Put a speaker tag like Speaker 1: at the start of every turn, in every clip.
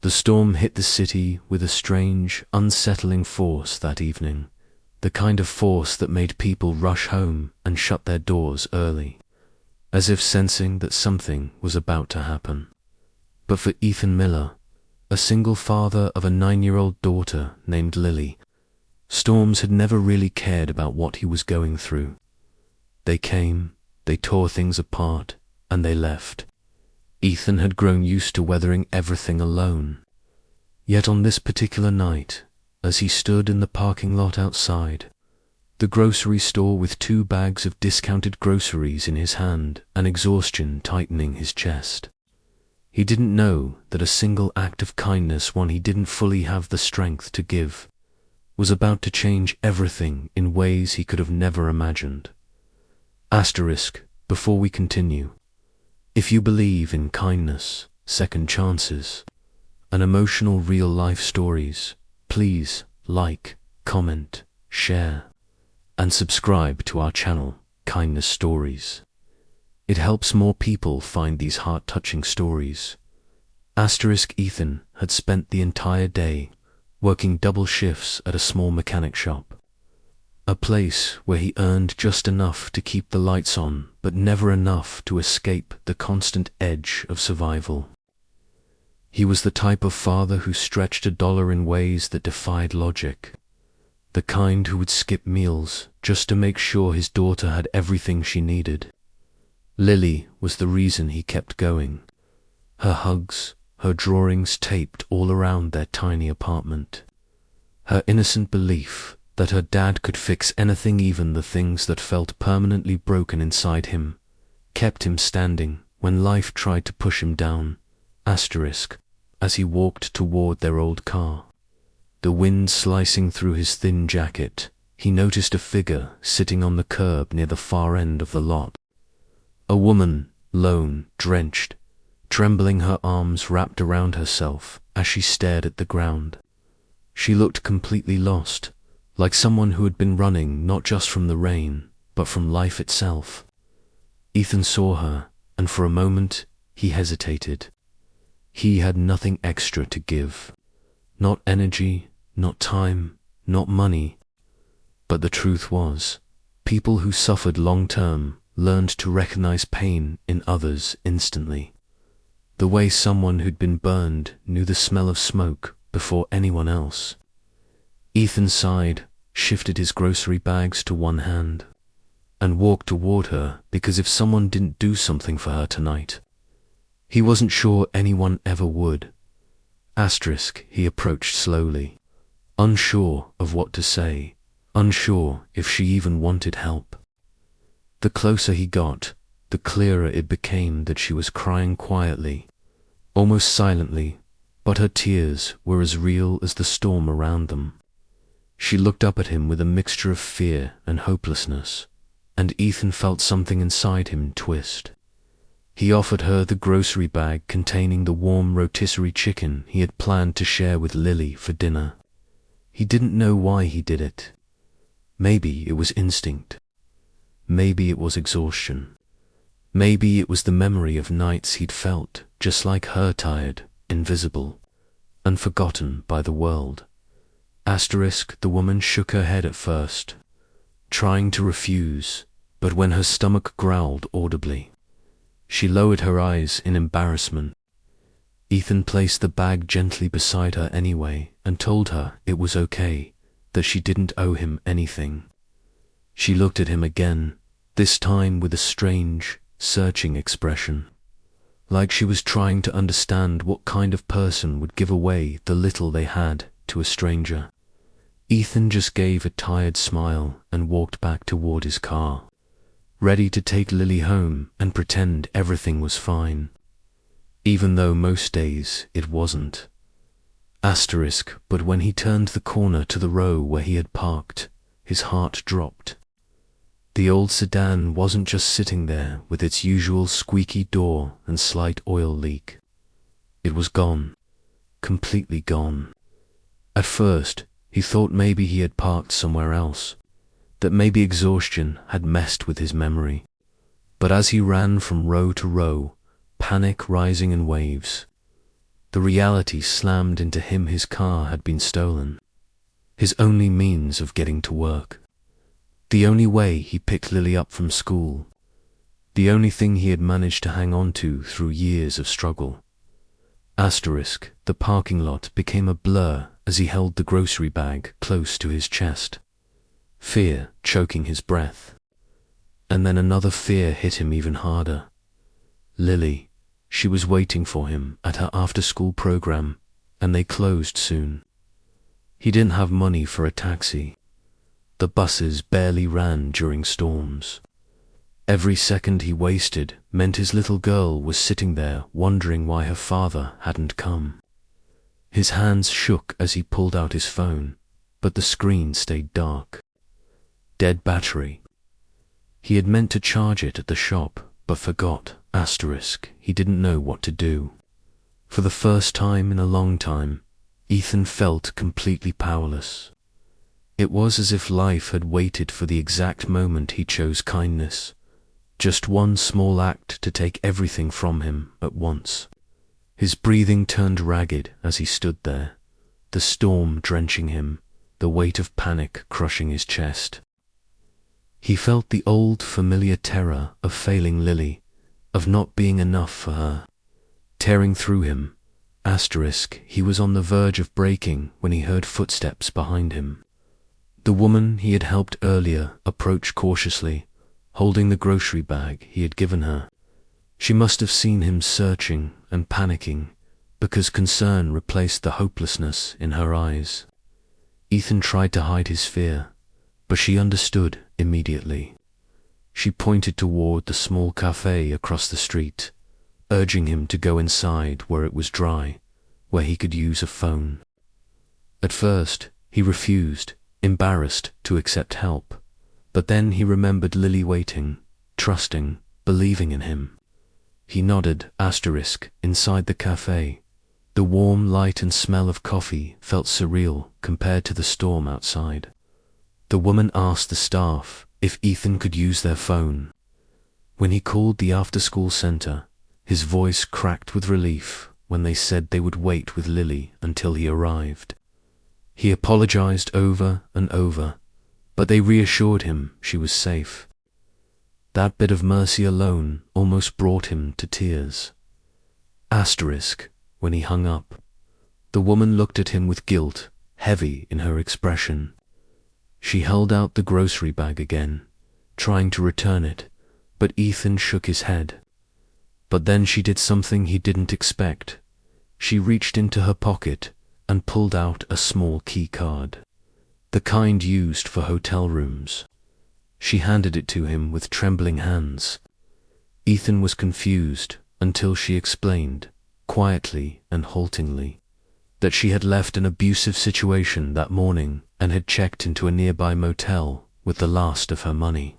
Speaker 1: The storm hit the city with a strange, unsettling force that evening, the kind of force that made people rush home and shut their doors early, as if sensing that something was about to happen. But for Ethan Miller, a single father of a 9-year-old daughter named Lily, storms had never really cared about what he was going through. They came, they tore things apart, and they left. Ethan had grown used to weathering everything alone. Yet on this particular night, as he stood in the parking lot outside, the grocery store with 2 bags of discounted groceries in his hand and exhaustion tightening his chest, he didn't know that a single act of kindness, one he didn't fully have the strength to give, was about to change everything in ways he could have never imagined. Before we continue, if you believe in kindness, second chances, and emotional real-life stories, please like, comment, share, and subscribe to our channel, Kindness Stories. It helps more people find these heart-touching stories. Ethan had spent the entire day working double shifts at a small mechanic shop, a place where he earned just enough to keep the lights on, but never enough to escape the constant edge of survival. He was the type of father who stretched $1 in ways that defied logic, the kind who would skip meals just to make sure his daughter had everything she needed. Lily was the reason he kept going. Her hugs, her drawings taped all around their tiny apartment. Her innocent belief that her dad could fix anything, even the things that felt permanently broken inside him, kept him standing when life tried to push him down. As he walked toward their old car, the wind slicing through his thin jacket, he noticed a figure sitting on the curb near the far end of the lot. A woman, lone, drenched, trembling, her arms wrapped around herself as she stared at the ground. She looked completely lost, like someone who had been running not just from the rain, but from life itself. Ethan saw her, and for a moment he hesitated. He had nothing extra to give. Not energy, not time, not money. But the truth was, people who suffered long-term learned to recognize pain in others instantly. The way someone who'd been burned knew the smell of smoke before anyone else. Ethan sighed, shifted his grocery bags to one hand, and walked toward her, because if someone didn't do something for her tonight, he wasn't sure anyone ever would. He approached slowly, unsure of what to say, unsure if she even wanted help. The closer he got, the clearer it became that she was crying quietly, almost silently, but her tears were as real as the storm around them. She looked up at him with a mixture of fear and hopelessness, and Ethan felt something inside him twist. He offered her the grocery bag containing the warm rotisserie chicken he had planned to share with Lily for dinner. He didn't know why he did it. Maybe it was instinct. Maybe it was exhaustion. Maybe it was the memory of nights he'd felt just like her, tired, invisible, and forgotten by the world. The woman shook her head at first, trying to refuse, but when her stomach growled audibly, she lowered her eyes in embarrassment. Ethan placed the bag gently beside her anyway and told her it was okay, that she didn't owe him anything. She looked at him again, this time with a strange, searching expression, like she was trying to understand what kind of person would give away the little they had to a stranger. Ethan just gave a tired smile and walked back toward his car, ready to take Lily home and pretend everything was fine, even though most days it wasn't. But when he turned the corner to the row where he had parked, his heart dropped. The old sedan wasn't just sitting there with its usual squeaky door and slight oil leak. It was gone, completely gone. At first, he thought maybe he had parked somewhere else, that maybe exhaustion had messed with his memory. But as he ran from row to row, panic rising in waves, The reality slammed into him. His car had been stolen. His only means of getting to work. The only way he picked Lily up from school. The only thing he had managed to hang on to through years of struggle. Asterisk, the parking lot became a blur as he held the grocery bag close to his chest. Fear choking his breath. And then another fear hit him even harder. Lily. She was waiting for him at her after-school program, and they closed soon. He didn't have money for a taxi. The buses barely ran during storms. Every second he wasted meant his little girl was sitting there wondering why her father hadn't come. His hands shook as he pulled out his phone, but the screen stayed dark. Dead battery. He had meant to charge it at the shop, but forgot. Asterisk, he didn't know what to do. For the first time in a long time, Ethan felt completely powerless. It was as if life had waited for the exact moment he chose kindness. Just one small act to take everything from him at once. His breathing turned ragged as he stood there, the storm drenching him, the weight of panic crushing his chest. He felt the old familiar terror of failing Lily, of not being enough for her, tearing through him. Asterisk, he was on the verge of breaking when he heard footsteps behind him. The woman he had helped earlier approached cautiously, holding the grocery bag he had given her. She must have seen him searching and panicking, because concern replaced the hopelessness in her eyes. Ethan tried to hide his fear, but she understood immediately. She pointed toward the small cafe across the street, urging him to go inside where it was dry, where he could use a phone. At first, he refused, embarrassed to accept help, but then he remembered Lily waiting, trusting, believing in him. He nodded. Asterisk, inside the cafe. The warm light and smell of coffee felt surreal compared to the storm outside. The woman asked the staff if Ethan could use their phone. When he called the after-school center, his voice cracked with relief when they said they would wait with Lily until he arrived. He apologized over and over, but they reassured him she was safe. That bit of mercy alone almost brought him to tears. Asterisk, when he hung up, the woman looked at him with guilt, heavy in her expression. She held out the grocery bag again, trying to return it, but Ethan shook his head. But then she did something he didn't expect. She reached into her pocket and pulled out a small key card, the kind used for hotel rooms. She handed it to him with trembling hands. Ethan was confused until she explained, quietly and haltingly, that she had left an abusive situation that morning and had checked into a nearby motel with the last of her money.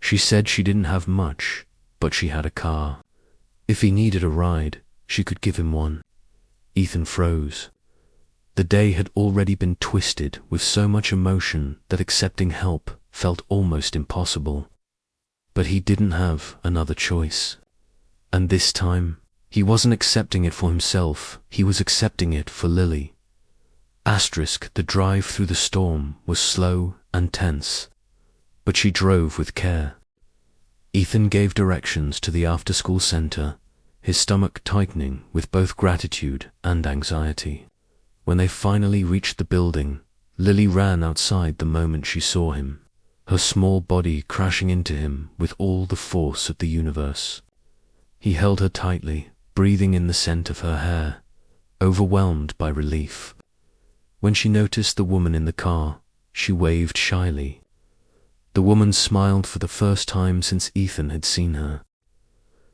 Speaker 1: She said she didn't have much, but she had a car. If he needed a ride, she could give him one. Ethan froze. The day had already been twisted with so much emotion that accepting help felt almost impossible. But he didn't have another choice. And this time, he wasn't accepting it for himself, he was accepting it for Lily. Asterisk, the drive through the storm was slow and tense, but she drove with care. Ethan gave directions to the after-school center, his stomach tightening with both gratitude and anxiety. When they finally reached the building, Lily ran outside the moment she saw him, her small body crashing into him with all the force of the universe. He held her tightly, breathing in the scent of her hair, overwhelmed by relief. When she noticed the woman in the car, she waved shyly. The woman smiled for the first time since Ethan had seen her.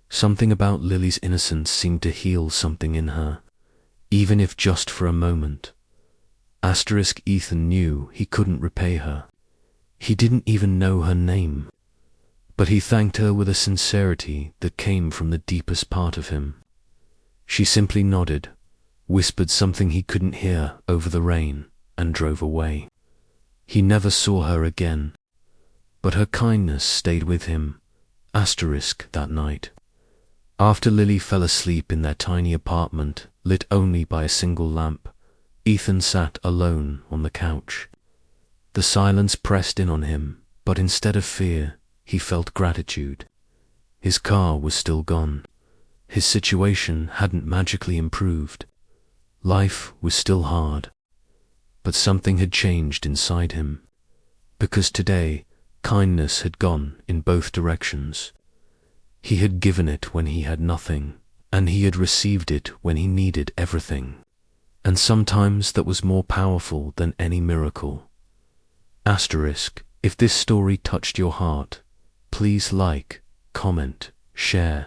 Speaker 1: Something about Lily's innocence seemed to heal something in her, even if just for a moment. Asterisk, Ethan knew he couldn't repay her. He didn't even know her name. But he thanked her with a sincerity that came from the deepest part of him. She simply nodded, whispered something he couldn't hear over the rain, and drove away. He never saw her again, but her kindness stayed with him. Asterisk, that night. After Lily fell asleep in their tiny apartment, lit only by a single lamp, Ethan sat alone on the couch. The silence pressed in on him, but instead of fear, he felt gratitude. His car was still gone. His situation hadn't magically improved. Life was still hard. But something had changed inside him. Because today, kindness had gone in both directions. He had given it when he had nothing, and he had received it when he needed everything. And sometimes that was more powerful than any miracle. Asterisk, if this story touched your heart, please like, comment, share,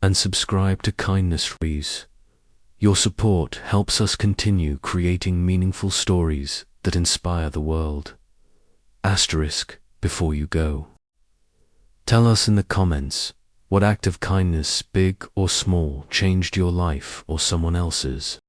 Speaker 1: and subscribe to Kindness Freeze. Your support helps us continue creating meaningful stories that inspire the world. Asterisk, before you go. Tell us in the comments what act of kindness, big or small, changed your life or someone else's.